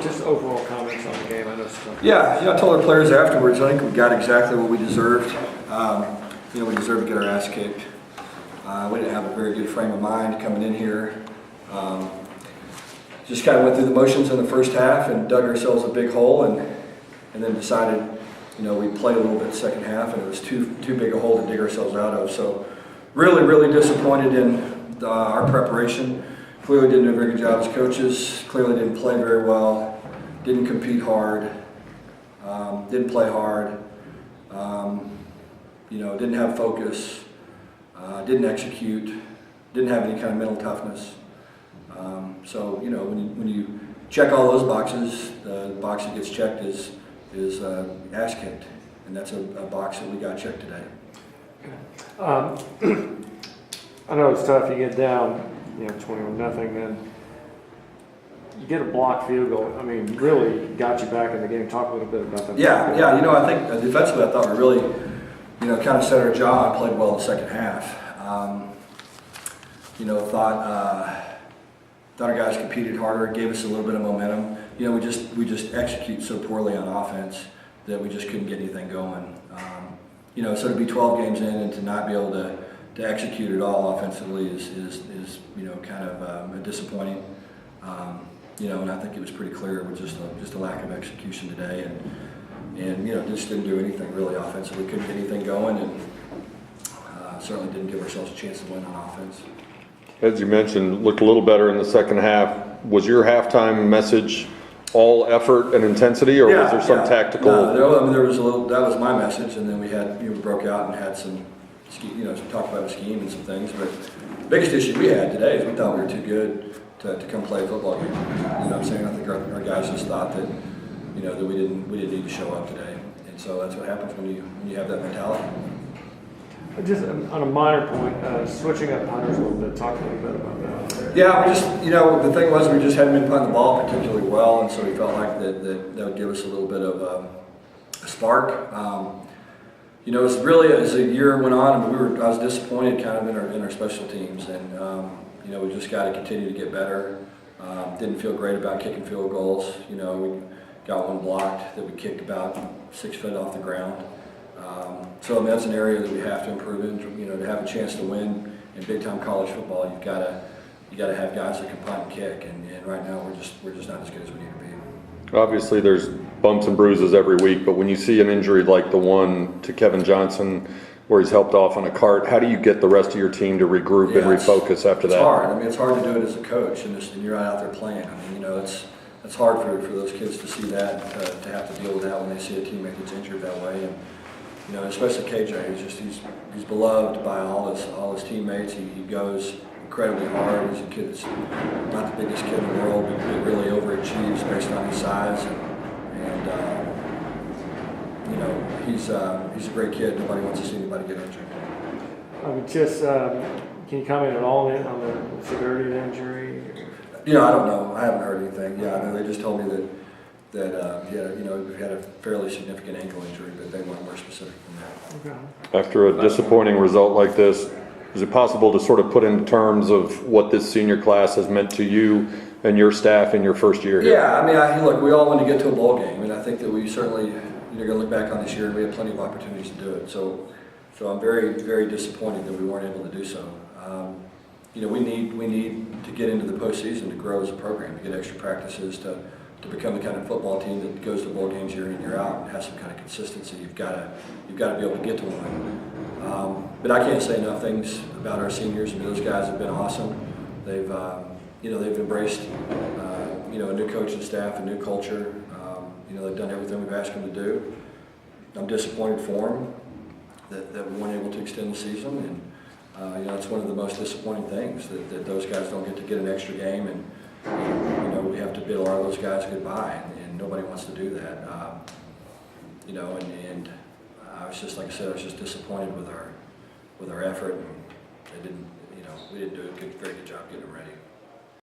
just overall comments on the game. I know stuff. Yeah, I told our players afterwards, I think we got exactly what we deserved. We deserved to get our ass kicked. We didn't have a very good frame of mind coming in here. Just kind of went through the motions in the first half and dug ourselves a big hole, and then decided, we played a little bit second half, and it was too big a hole to dig ourselves out of. So really disappointed in our preparation. Clearly didn't do a very good job as coaches. Clearly didn't play very well. Didn't compete hard. Didn't play hard. Didn't have focus. Didn't execute. Didn't have any kind of mental toughness. When you check all those boxes, the box that gets checked is ass kicked, and that's a box that we got checked today. I know it's tough. You get down, 21-0, then you get a blocked field goal. I mean, really got you back in the game. Talk a little bit about that. Yeah. I think defensively, I thought we really, kind of set our jaw and played well in the second half. Thought our guys competed harder. It gave us a little bit of momentum. We just execute so poorly on offense that we just couldn't get anything going. So to be 12 games in and to not be able to execute at all offensively is kind of disappointing. And I think it was pretty clear with just a lack of execution today, and just didn't do anything really offensively. Couldn't get anything going, and certainly didn't give ourselves a chance to win on offense. As you mentioned, looked a little better in the second half. Was your halftime message all effort and intensity, or was there some tactical? No, there was a little. That was my message, and then we broke out and had some, talked about a scheme and some things. But the biggest issue we had today is we thought we were too good to come play a football game. You know what I'm saying? I think our guys just thought that that we didn't need to show up today, and so that's what happens when you have that mentality. Just on a minor point, switching up punters a little bit. Talk a little bit about that. Yeah, we just, the thing was we just hadn't been punting the ball particularly well, and so we felt like that would give us a little bit of a spark. As the year went on, I was disappointed kind of in our special teams, and we just got to continue to get better. Didn't feel great about kicking field goals. We got one blocked that we kicked about 6 feet off the ground. That's an area that we have to improve in. To have a chance to win in big-time college football, you got to have guys that can punt and kick, and right now we're just not as good as we need to be. Obviously, there's bumps and bruises every week, but when you see an injury like the one to Kevin Johnson, where he's helped off on a cart, how do you get the rest of your team to regroup and refocus after that? It's hard. It's hard to do it as a coach, and you're out there playing. It's hard for those kids to see that, to have to deal with that when they see a teammate that's injured that way. And especially KJ, he's beloved by all his teammates. He goes incredibly hard. He's a kid that's not the biggest kid in the world, but he really overachieves based on his size. He's a great kid. Nobody wants to see anybody get injured. Can you comment at all on the severity of the injury? I don't know. I haven't heard anything. I know they just told me that we had a fairly significant ankle injury, but they weren't more specific than that. Okay. After a disappointing result like this, is it possible to sort of put into terms of what this senior class has meant to you and your staff in your first year here? Yeah, look, we all want to get to a bowl game, and I think that we certainly, going to look back on this year, and we had plenty of opportunities to do it. So I'm very, very disappointed that we weren't able to do so. We need to get into the postseason to grow as a program, to get extra practices, to become the kind of football team that goes to bowl games year in, year out, and has some kind of consistency. You've got to be able to get to one. But I can't say enough things about our seniors. Those guys have been awesome. They've embraced a new coaching staff, a new culture. They've done everything we've asked them to do. I'm disappointed for them that we weren't able to extend the season, and it's one of the most disappointing things that those guys don't get to get an extra game, and we have to bid a lot of those guys goodbye, and nobody wants to do that. And I was just, like I said, I was just disappointed with our effort, and we didn't do a very good job getting them ready.